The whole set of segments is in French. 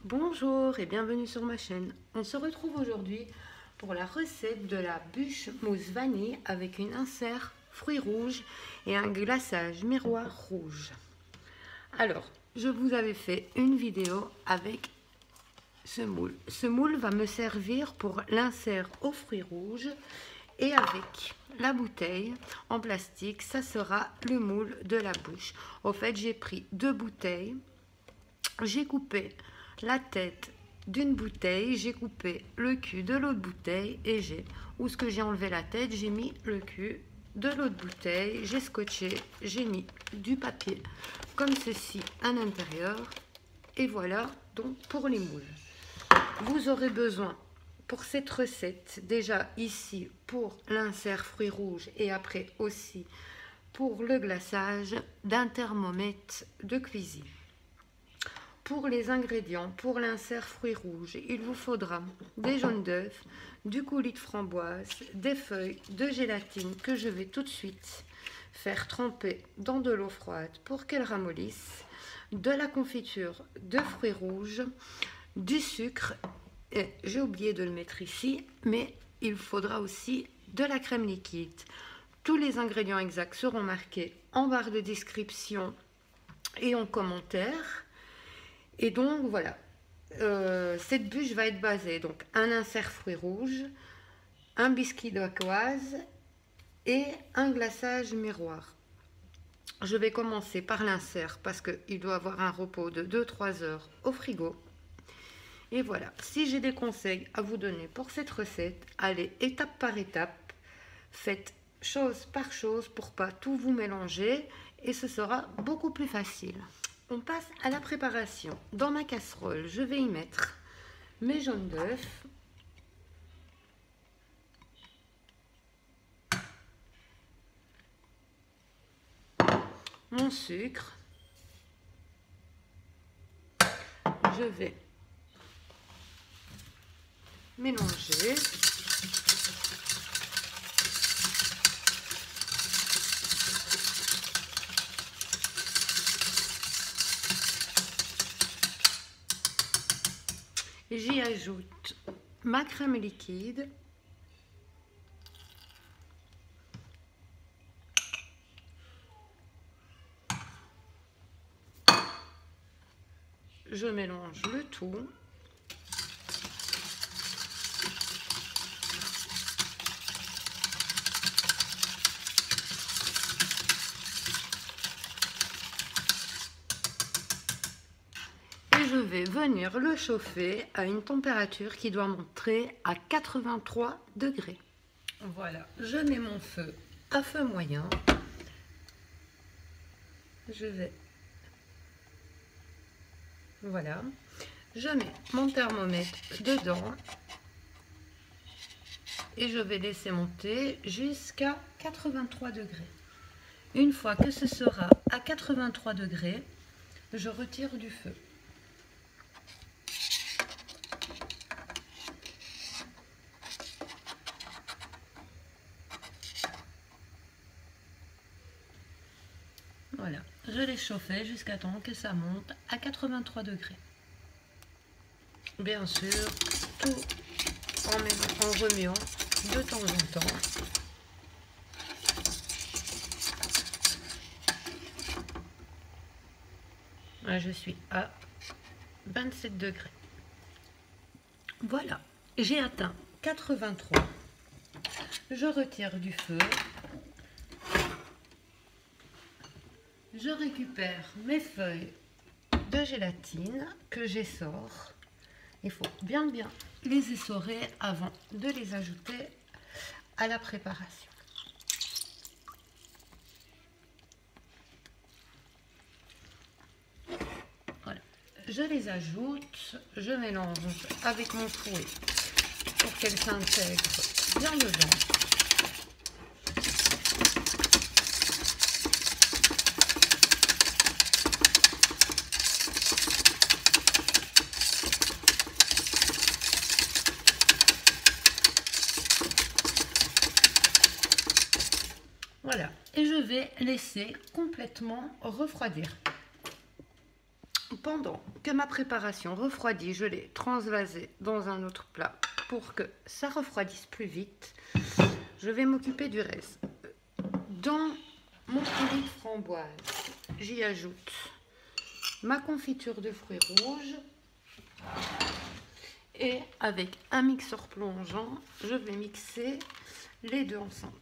Bonjour et bienvenue sur ma chaîne. On se retrouve aujourd'hui pour la recette de la bûche mousse vanille avec une insert fruits rouges et un glaçage miroir rouge. Alors, je vous avais fait une vidéo avec ce moule. Ce moule va me servir pour l'insert aux fruits rouges et avec la bouteille en plastique, ça sera le moule de la bûche. Au fait, j'ai pris 2 bouteilles, j'ai coupé la tête d'une bouteille, j'ai coupé le cul de l'autre bouteille et où ce que j'ai enlevé la tête, j'ai mis le cul de l'autre bouteille, j'ai scotché, j'ai mis du papier comme ceci à l'intérieur et voilà donc pour les moules. Vous aurez besoin pour cette recette, déjà ici pour l'insert fruits rouges et après aussi pour le glaçage, d'un thermomètre de cuisine. Pour les ingrédients, pour l'insert fruits rouges, il vous faudra des jaunes d'œufs, du coulis de framboise, des feuilles de gélatine que je vais tout de suite faire tremper dans de l'eau froide pour qu'elle ramollisse, de la confiture de fruits rouges, du sucre, et j'ai oublié de le mettre ici, mais il faudra aussi de la crème liquide. Tous les ingrédients exacts seront marqués en barre de description et en commentaire. Et donc voilà, cette bûche va être basée donc un insert fruits rouges, un biscuit d'ardoise et un glaçage miroir. Je vais commencer par l'insert parce qu'il doit avoir un repos de 2-3 heures au frigo. Et voilà, si j'ai des conseils à vous donner pour cette recette, allez étape par étape, faites chose par chose pour pas tout vous mélanger et ce sera beaucoup plus facile. On passe à la préparation. Dans ma casserole, je vais y mettre mes jaunes d'œufs, mon sucre, je vais mélanger. J'y ajoute ma crème liquide, je mélange le tout. Je vais venir le chauffer à une température qui doit monter à 83 degrés. Voilà, je mets mon feu à feu moyen. Je vais... Voilà. Je mets mon thermomètre dedans. Et je vais laisser monter jusqu'à 83 degrés. Une fois que ce sera à 83 degrés, je retire du feu. Voilà, je l'ai chauffé jusqu'à temps que ça monte à 83 degrés. Bien sûr, tout en remuant de temps en temps. Là, je suis à 27 degrés. Voilà, j'ai atteint 83. Je retire du feu. Je récupère mes feuilles de gélatine que j'essore. Il faut bien les essorer avant de les ajouter à la préparation. Voilà. Je les ajoute, je mélange avec mon fouet pour qu'elles s'intègrent bien dedans. Voilà, et je vais laisser complètement refroidir. Pendant que ma préparation refroidit, je l'ai transvasée dans un autre plat pour que ça refroidisse plus vite. Je vais m'occuper du reste. Dans mon coulis de framboise, j'y ajoute ma confiture de fruits rouges et avec un mixeur plongeant, je vais mixer les deux ensemble.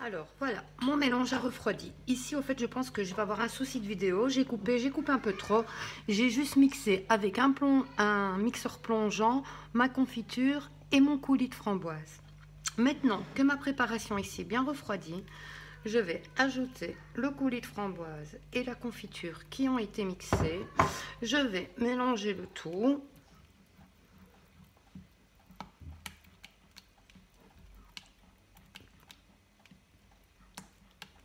Alors voilà, mon mélange a refroidi. Ici, au fait, je pense que je vais avoir un souci de vidéo. J'ai coupé un peu trop. J'ai juste mixé avec un mixeur plongeant, ma confiture et mon coulis de framboise. Maintenant que ma préparation ici est bien refroidie, je vais ajouter le coulis de framboise et la confiture qui ont été mixés. Je vais mélanger le tout.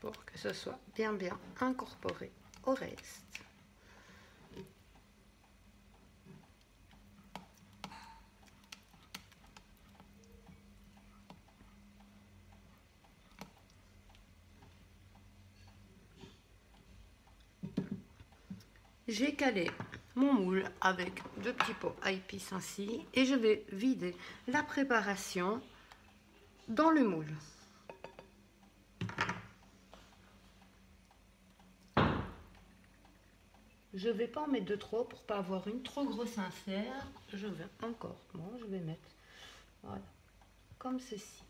Pour que ce soit bien incorporé au reste. J'ai calé mon moule avec 2 petits pots à épices ainsi et je vais vider la préparation dans le moule. Je ne vais pas en mettre de trop pour pas avoir une trop grosse insert. Je vais je vais mettre voilà, comme ceci.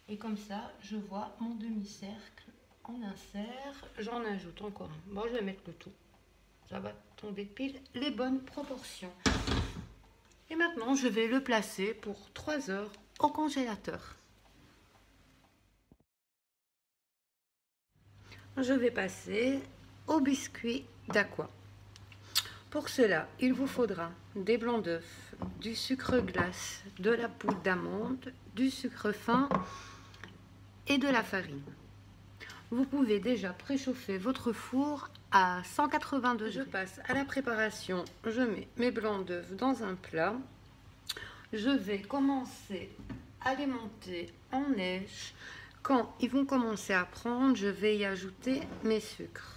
Et comme ça, je vois mon demi-cercle en insert. J'en ajoute encore un. Bon, je vais mettre le tout. Ça va tomber pile les bonnes proportions. Et maintenant, je vais le placer pour 3 heures au congélateur. Je vais passer au biscuit d'Aqua. Pour cela, il vous faudra des blancs d'œufs, du sucre glace, de la poudre d'amande, du sucre fin et de la farine. Vous pouvez déjà préchauffer votre four à 180 degrés. Je passe à la préparation. Je mets mes blancs d'œufs dans un plat. Je vais commencer à les monter en neige. Quand ils vont commencer à prendre, je vais y ajouter mes sucres.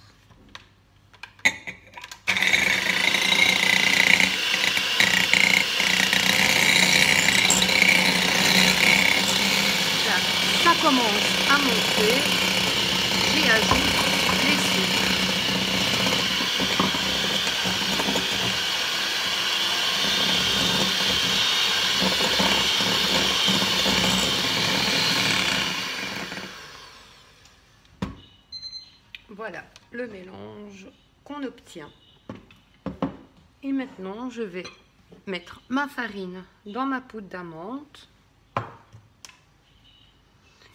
Ça commence à monter, j'y ajoute les sucres. Voilà le mélange qu'on obtient. Et maintenant, je vais mettre ma farine dans ma poudre d'amande.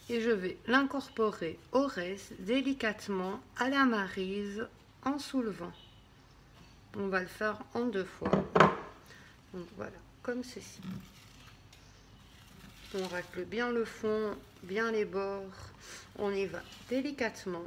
Et je vais l'incorporer au reste délicatement à la maryse en soulevant. On va le faire en 2 fois. Donc voilà, comme ceci. On racle bien le fond, bien les bords. On y va délicatement.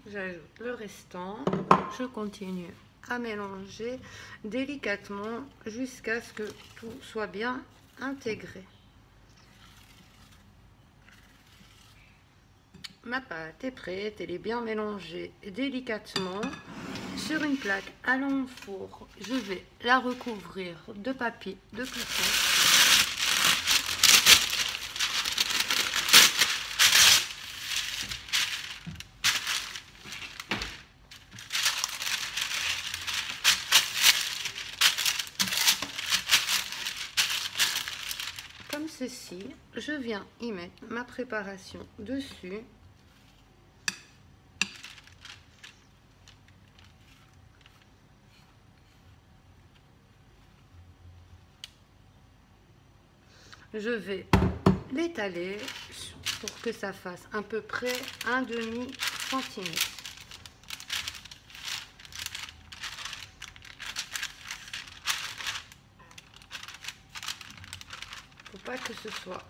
J'ajoute le restant, je continue à mélanger délicatement jusqu'à ce que tout soit bien intégré. Ma pâte est prête, elle est bien mélangée délicatement. Sur une plaque allant au four, je vais la recouvrir de papier de cuisson. comme ceci. Je viens y mettre ma préparation dessus. Je vais l'étaler pour que ça fasse à peu près un demi-centimètre. Faut pas que ce soit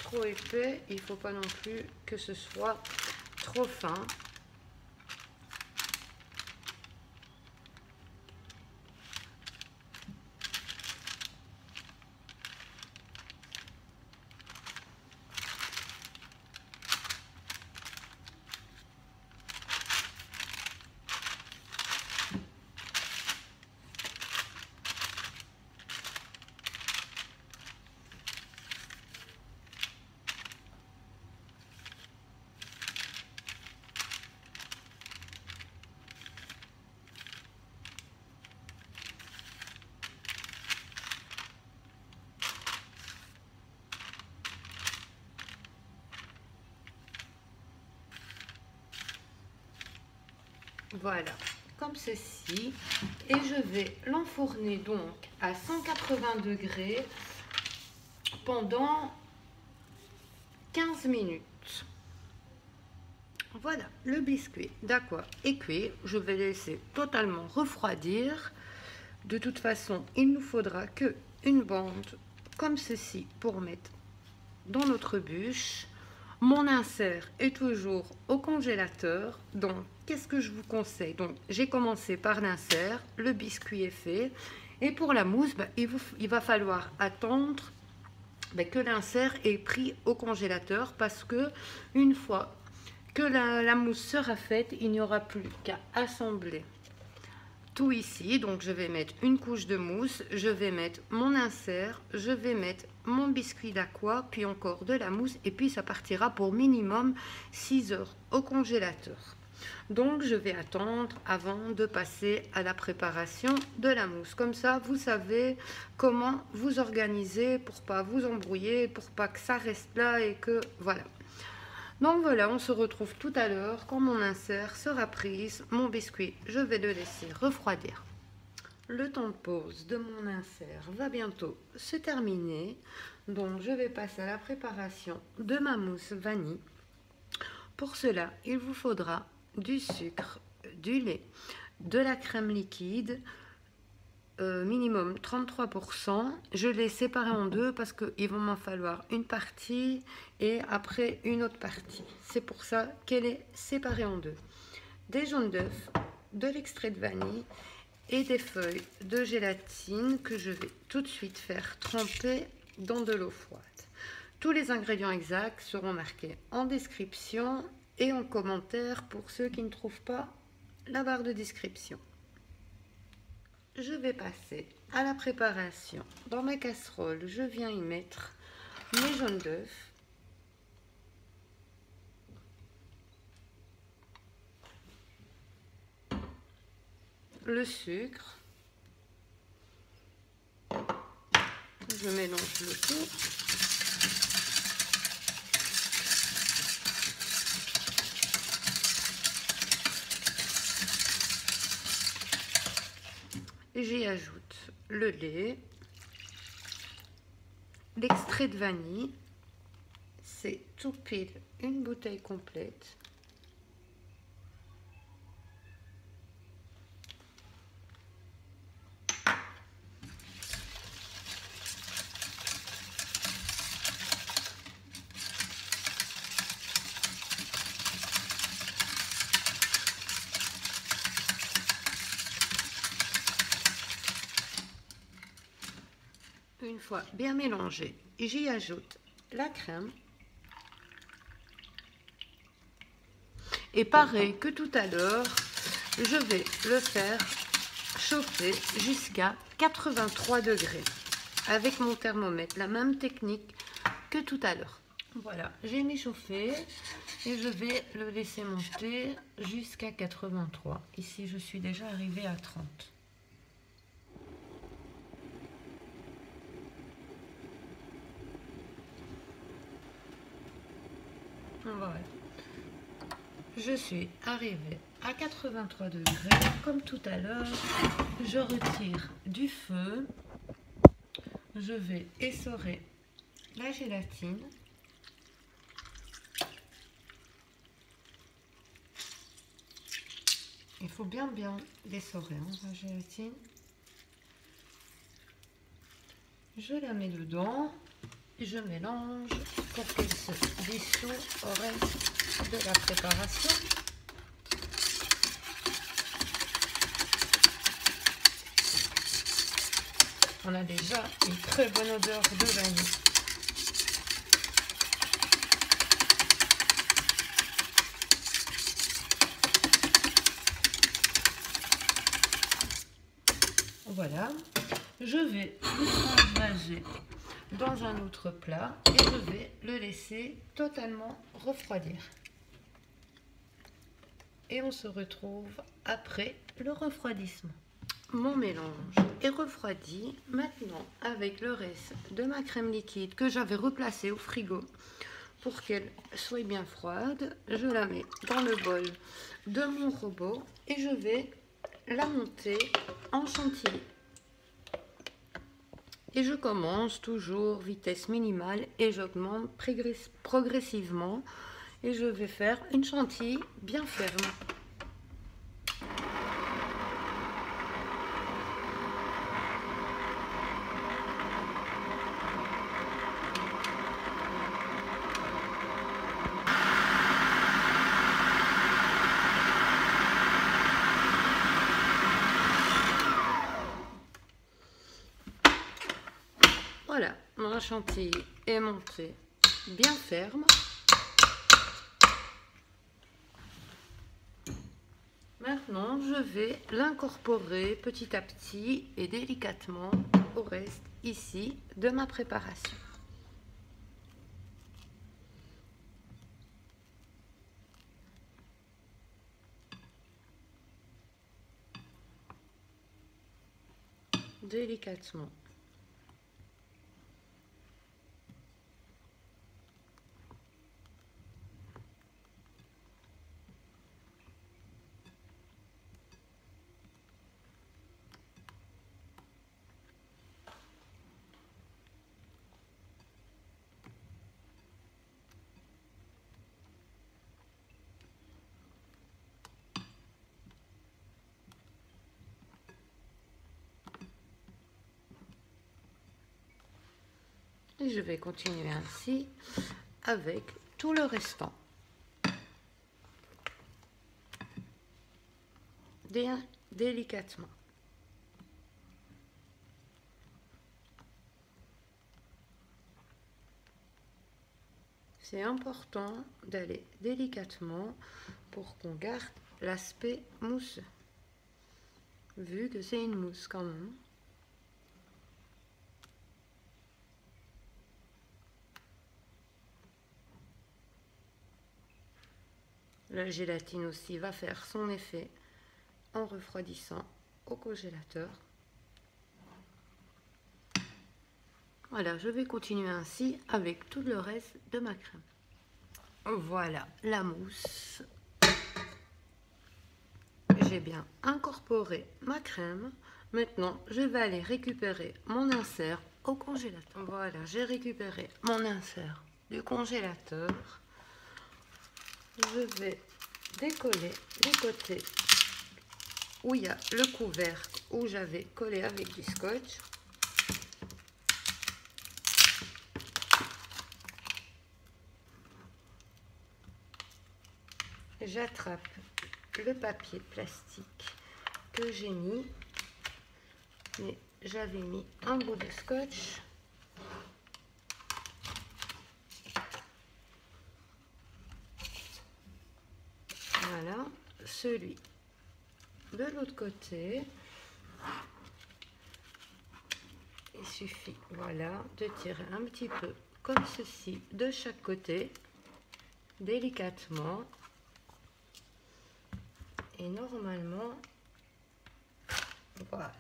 trop épais, il faut pas non plus que ce soit trop fin. Voilà, comme ceci. Et je vais l'enfourner donc à 180 degrés pendant 15 minutes. Voilà, le biscuit d'Aqua est cuit. Je vais laisser totalement refroidir. De toute façon, il nous faudra que une bande comme ceci pour mettre dans notre bûche. Mon insert est toujours au congélateur, donc qu'est-ce que je vous conseille? Donc j'ai commencé par l'insert, le biscuit est fait, et pour la mousse, il va falloir attendre que l'insert est pris au congélateur, parce que une fois que la mousse sera faite, il n'y aura plus qu'à assembler tout ici. Donc je vais mettre une couche de mousse, je vais mettre mon insert, je vais mettre mon biscuit d'Aqua, puis encore de la mousse, et puis ça partira pour minimum 6 heures au congélateur. Donc je vais attendre avant de passer à la préparation de la mousse. Comme ça, vous savez comment vous organiser pour pas vous embrouiller, pour pas que ça reste là et que voilà. Donc voilà, on se retrouve tout à l'heure quand mon insert sera prise. Mon biscuit, je vais le laisser refroidir. Le temps de pause de mon insert va bientôt se terminer. Donc je vais passer à la préparation de ma mousse vanille. Pour cela, il vous faudra du sucre, du lait, de la crème liquide, minimum 33%. Je l'ai séparé en deux parce qu'il va m'en falloir une partie et après une autre partie. C'est pour ça qu'elle est séparée en deux. Des jaunes d'œufs, de l'extrait de vanille et des feuilles de gélatine que je vais tout de suite faire tremper dans de l'eau froide. Tous les ingrédients exacts seront marqués en description et en commentaire pour ceux qui ne trouvent pas la barre de description. Je vais passer à la préparation. Dans ma casserole, je viens y mettre mes jaunes d'œufs, le sucre, je mélange le tout. J'y ajoute le lait, l'extrait de vanille, c'est tout pile une bouteille complète. Une fois bien mélangé, j'y ajoute la crème. Et pareil que tout à l'heure, je vais le faire chauffer jusqu'à 83 degrés avec mon thermomètre, la même technique que tout à l'heure. Voilà, j'ai mis chauffer et je vais le laisser monter jusqu'à 83. Ici, je suis déjà arrivée à 30. Voilà. Je suis arrivée à 83 degrés, comme tout à l'heure. Je retire du feu. Je vais essorer la gélatine. Il faut bien l'essorer, hein, la gélatine. Je la mets dedans. Je mélange pour qu'elle se dissout au reste de la préparation. On a déjà une très bonne odeur de vanille. Voilà, je vais le transvaser dans un autre plat et je vais le laisser totalement refroidir. Et on se retrouve après le refroidissement. Mon mélange est refroidi. Maintenant, avec le reste de ma crème liquide que j'avais replacée au frigo pour qu'elle soit bien froide, je la mets dans le bol de mon robot et je vais la monter en chantilly. Et je commence toujours vitesse minimale et j'augmente progressivement et je vais faire une chantilly bien ferme. Voilà, mon chantilly est monté bien ferme. Maintenant, je vais l'incorporer petit à petit et délicatement au reste ici de ma préparation. Délicatement. Et je vais continuer ainsi avec tout le restant. Délicatement. C'est important d'aller délicatement pour qu'on garde l'aspect mousseux, vu que c'est une mousse quand même. La gélatine aussi va faire son effet en refroidissant au congélateur. Voilà, je vais continuer ainsi avec tout le reste de ma crème. Voilà la mousse. J'ai bien incorporé ma crème. Maintenant, je vais aller récupérer mon insert au congélateur. Voilà, j'ai récupéré mon insert du congélateur. Je vais décoller les côtés où il y a le couvercle où j'avais collé avec du scotch. J'attrape le papier plastique que j'ai mis, mais j'avais mis un bout de scotch. Voilà, celui de l'autre côté. Il suffit, voilà, de tirer un petit peu comme ceci de chaque côté, délicatement. Et normalement, voilà.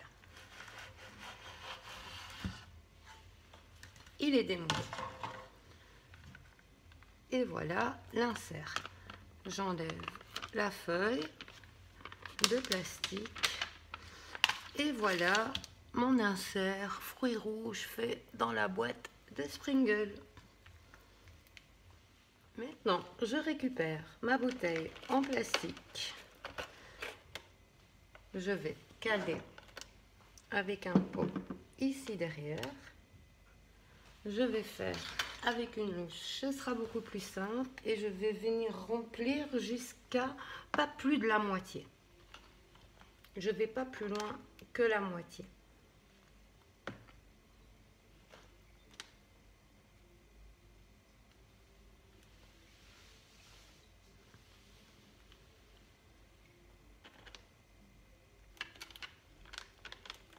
Il est démoulé. Et voilà l'insert. J'enlève la feuille de plastique. Et voilà mon insert fruits rouges fait dans la boîte de Springle. Maintenant, je récupère ma bouteille en plastique. Je vais caler avec un pot ici derrière. Je vais faire avec une louche, ce sera beaucoup plus simple, et je vais venir remplir jusqu'à pas plus de la moitié. Je vais pas plus loin que la moitié.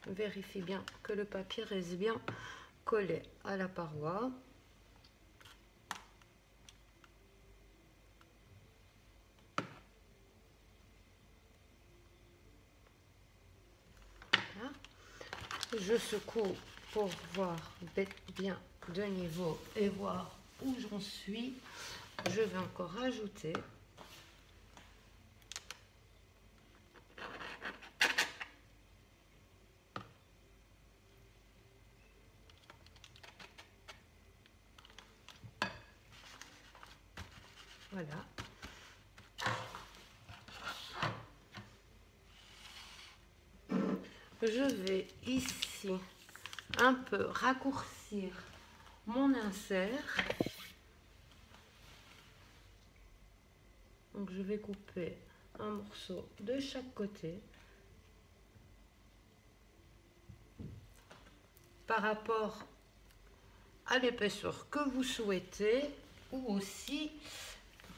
Vérifie bien que le papier reste bien collé à la paroi. Voilà. Je secoue pour voir bien de niveau et voir où j'en suis. Je vais encore rajouter. Voilà. Je vais ici un peu raccourcir mon insert. Donc je vais couper un morceau de chaque côté par rapport à l'épaisseur que vous souhaitez ou aussi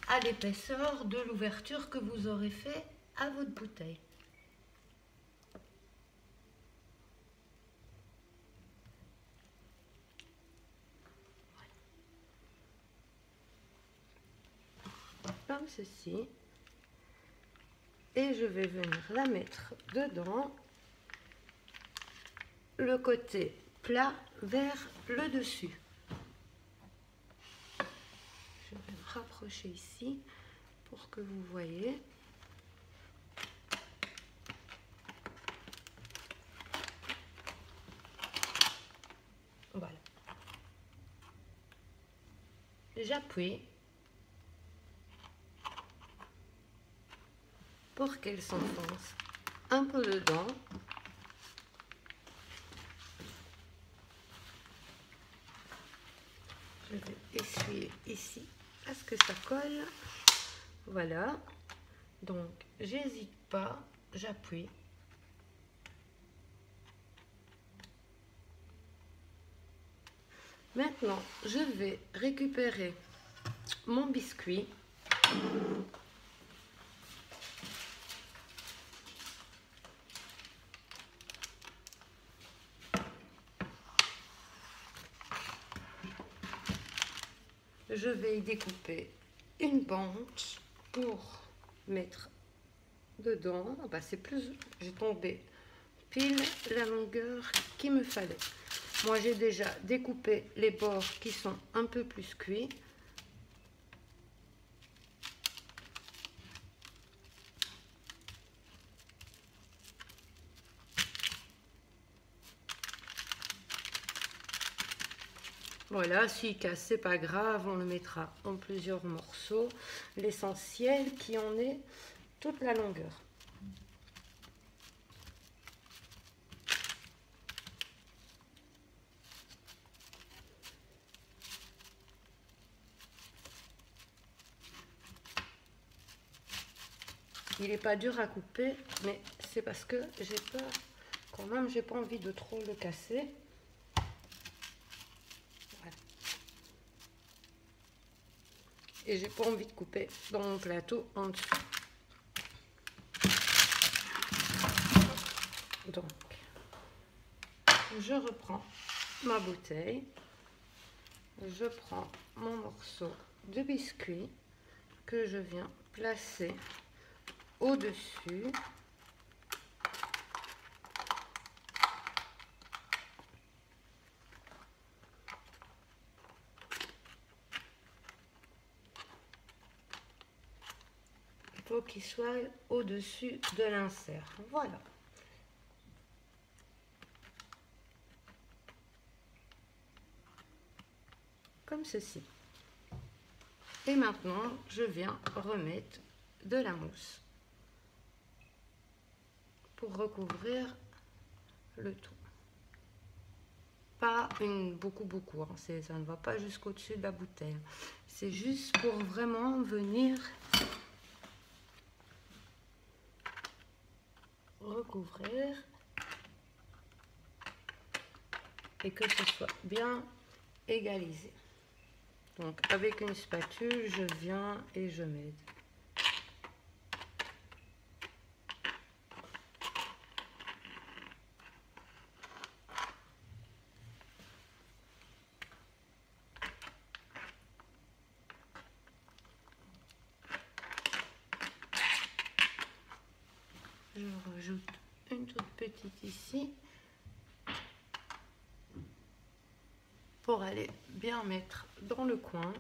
à l'épaisseur de l'ouverture que vous aurez fait à votre bouteille. Comme ceci, et je vais venir la mettre dedans, le côté plat vers le dessus. Je vais me rapprocher ici pour que vous voyez. Voilà. J'appuie pour qu'elle s'enfonce un peu dedans. Je vais essuyer ici à ce que ça colle. Voilà. Donc, j'hésite pas, j'appuie. Maintenant, je vais récupérer mon biscuit. Je vais y découper une bande pour mettre dedans. Ah bah c'est plus, j'ai tombé pile la longueur qu'il me fallait. Moi j'ai déjà découpé les bords qui sont un peu plus cuits. Voilà, s'il casse, c'est pas grave, on le mettra en plusieurs morceaux. L'essentiel qui en est toute la longueur. Il n'est pas dur à couper, mais c'est parce que j'ai peur, quand même, j'ai pas envie de trop le casser. Et j'ai pas envie de couper dans mon plateau en dessous. Donc, je reprends ma bouteille, je prends mon morceau de biscuit que je viens placer au-dessus. faut qu'il soit au-dessus de l'insert. Voilà. Comme ceci. Et maintenant, je viens remettre de la mousse pour recouvrir le tout. Pas beaucoup, hein. Ça ne va pas jusqu'au-dessus de la bouteille. C'est juste pour vraiment venir recouvrir et que ce soit bien égalisé. Donc avec une spatule, je viens et je m'aide. Je rajoute une toute petite ici pour aller bien mettre dans le coin.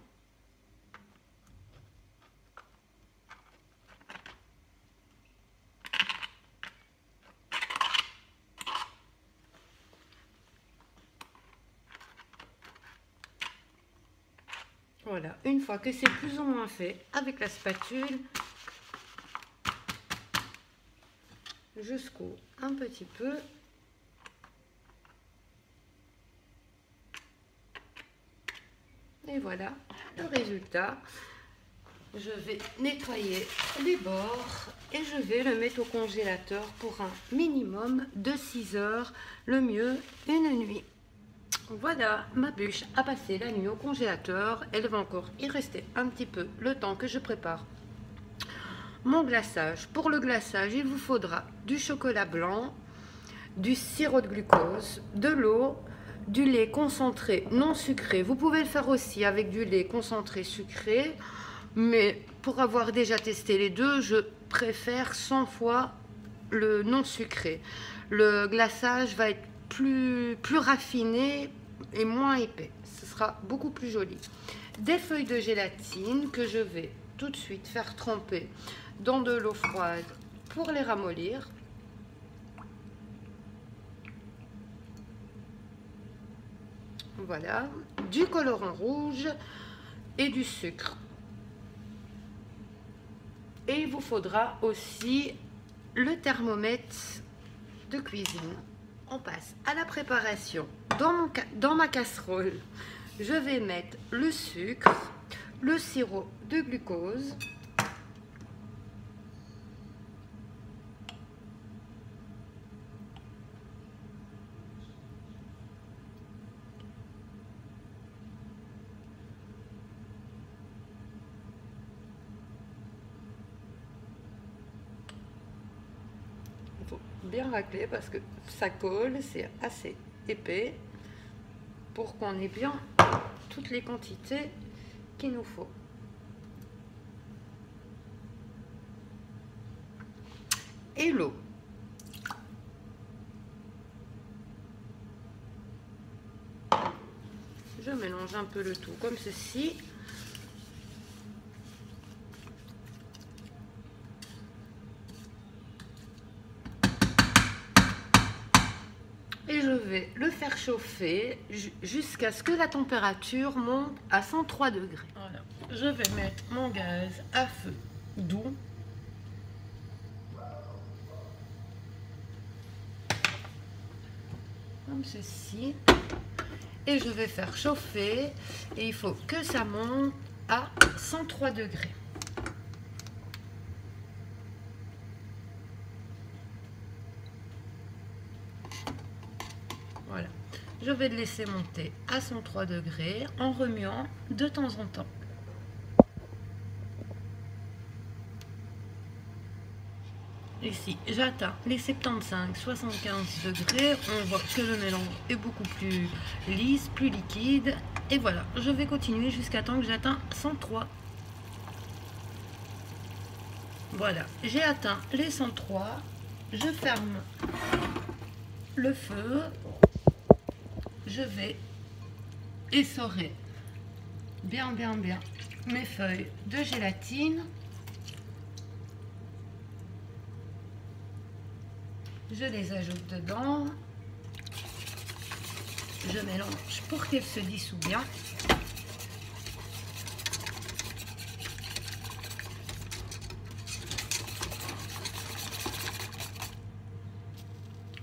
Voilà, une fois que c'est plus ou moins fait, avec la spatule, jusqu'au un petit peu. Et voilà le résultat. Je vais nettoyer les bords et je vais le mettre au congélateur pour un minimum de 6 heures, le mieux une nuit. Voilà, ma bûche a passé la nuit au congélateur. Elle va encore y rester un petit peu le temps que je prépare mon glaçage. Pour le glaçage, il vous faudra du chocolat blanc, du sirop de glucose, de l'eau, du lait concentré non sucré. Vous pouvez le faire aussi avec du lait concentré sucré, mais pour avoir déjà testé les deux, je préfère 100 fois le non sucré. Le glaçage va être plus raffiné et moins épais. Ce sera beaucoup plus joli. Des feuilles de gélatine que je vais tout de suite faire tremper dans de l'eau froide pour les ramollir. Voilà, du colorant rouge et du sucre. Et il vous faudra aussi le thermomètre de cuisine. On passe à la préparation. Dans ma casserole, je vais mettre le sucre, le sirop de glucose, il faut bien racler parce que ça colle, c'est assez épais pour qu'on ait bien toutes les quantités qu'il nous faut. Et l'eau. Je mélange un peu le tout comme ceci. Et je vais le faire chauffer jusqu'à ce que la température monte à 103 degrés. Voilà. Je vais mettre mon gaz à feu doux. Comme ceci. Et je vais faire chauffer. Et il faut que ça monte à 103 degrés. Voilà, je vais le laisser monter à 103 degrés en remuant de temps en temps. Ici, j'atteins les 75-75 degrés. On voit que le mélange est beaucoup plus lisse, plus liquide. Et voilà, je vais continuer jusqu'à temps que j'atteins 103. Voilà, j'ai atteint les 103. Je ferme le feu. Je vais essorer bien mes feuilles de gélatine Je les ajoute dedans. Je mélange pour qu'elles se dissouent bien.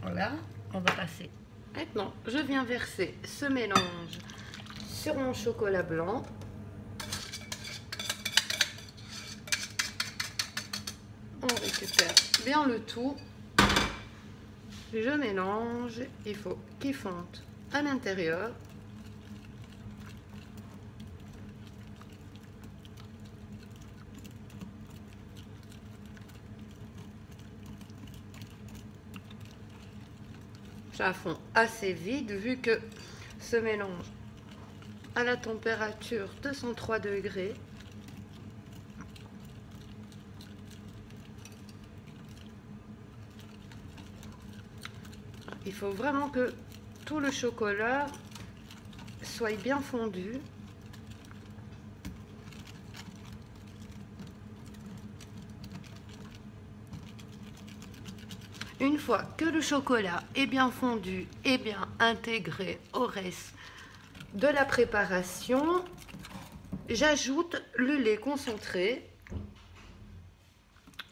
Voilà, on va passer. Maintenant, je viens verser ce mélange sur mon chocolat blanc. On récupère bien le tout. Je mélange, il faut qu'il fonde à l'intérieur. Ça fond assez vite vu que ce mélange à la température de 203 degrés. Il faut vraiment que tout le chocolat soit bien fondu. Une fois que le chocolat est bien fondu et bien intégré au reste de la préparation, j'ajoute le lait concentré.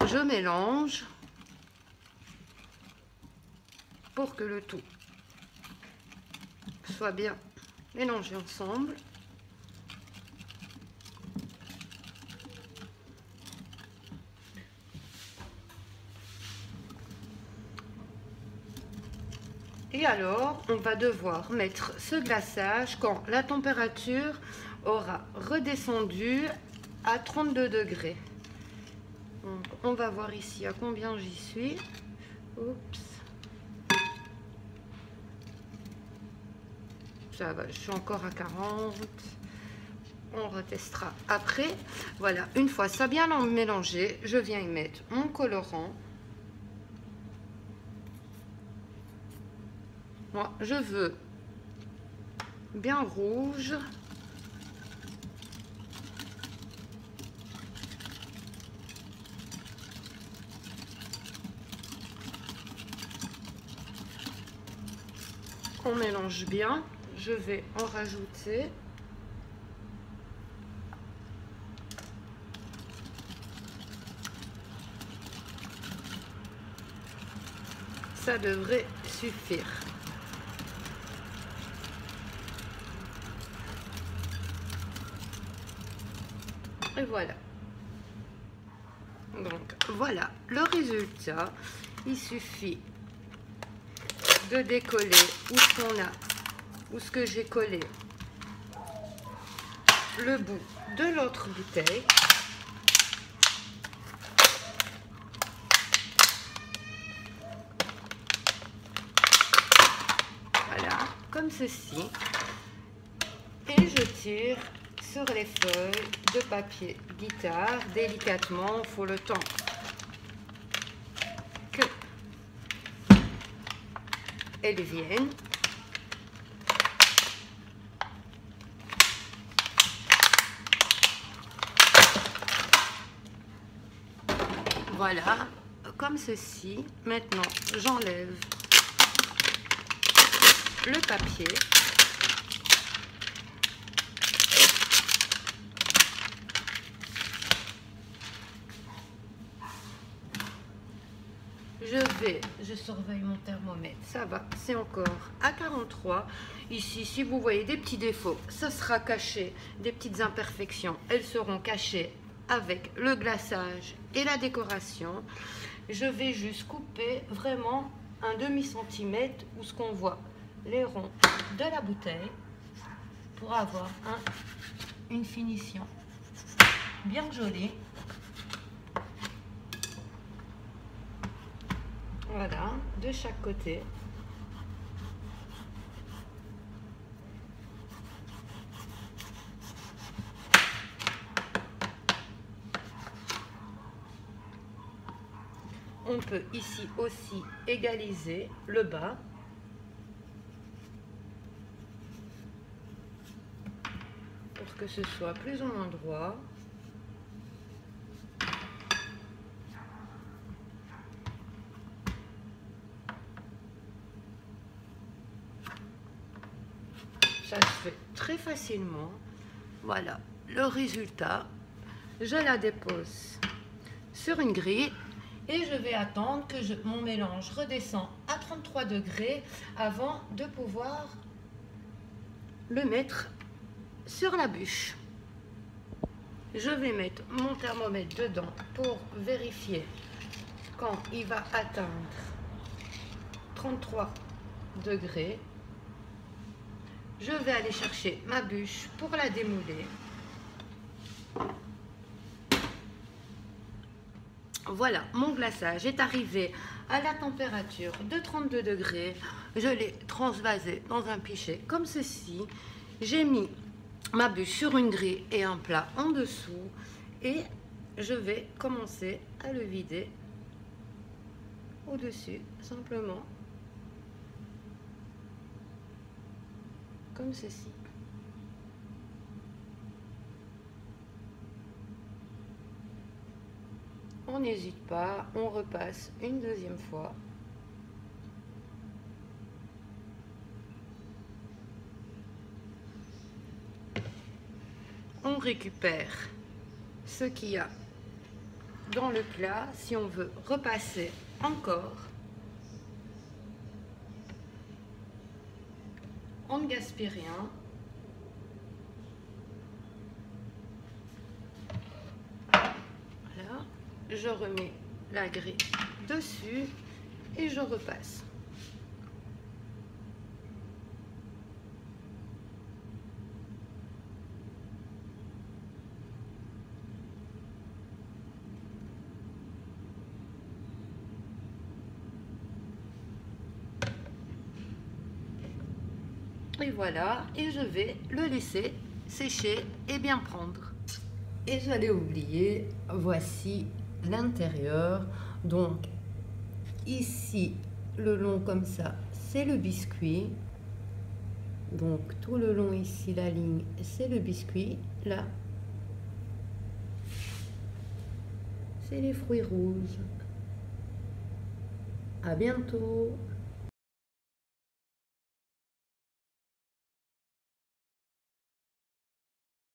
Je mélange pour que le tout soit bien mélangé ensemble. Et alors, on va devoir mettre ce glaçage quand la température aura redescendu à 32 degrés. Donc, on va voir ici à combien j'y suis. Oups. Ça va, je suis encore à 40. On retestera après. Voilà, une fois ça bien mélangé, je viens y mettre mon colorant. Moi, je veux bien rouge. On mélange bien. Je vais en rajouter. Ça devrait suffire. Et voilà. Donc voilà le résultat. Il suffit de décoller où ce que j'ai collé le bout de l'autre bouteille. Voilà, comme ceci. Et je tire sur les feuilles de papier guitare délicatement. Il faut le temps que elles viennent. Voilà, comme ceci. Maintenant, j'enlève le papier. Je surveille mon thermomètre, ça va, c'est encore à 43. Ici, si vous voyez des petits défauts, ça sera caché, des petites imperfections, elles seront cachées avec le glaçage et la décoration. Je vais juste couper vraiment un demi-centimètre où ce qu'on voit les ronds de la bouteille pour avoir une finition bien jolie. Voilà, de chaque côté. On peut ici aussi égaliser le bas. Pour que ce soit plus ou moins droit. fait très facilement. Voilà le résultat. Je la dépose sur une grille et je vais attendre que mon mélange redescende à 33 degrés avant de pouvoir le mettre sur la bûche. Je vais mettre mon thermomètre dedans pour vérifier quand il va atteindre 33 degrés. Je vais aller chercher ma bûche pour la démouler. Voilà, mon glaçage est arrivé à la température de 32 degrés. Je l'ai transvasé dans un pichet comme ceci. J'ai mis ma bûche sur une grille et un plat en dessous. Et je vais commencer à le vider au-dessus, simplement. Comme ceci. On n'hésite pas, on repasse une deuxième fois. On récupère ce qu'il y a dans le plat. Si on veut repasser encore, on ne gaspille rien. Voilà, je remets la grille dessus et je repasse. Et voilà, et je vais le laisser sécher et bien prendre. Et j'allais oublier, voici l'intérieur. Donc ici, le long comme ça, c'est le biscuit. Donc tout le long ici, la ligne, c'est le biscuit. Là, c'est les fruits rouges. À bientôt.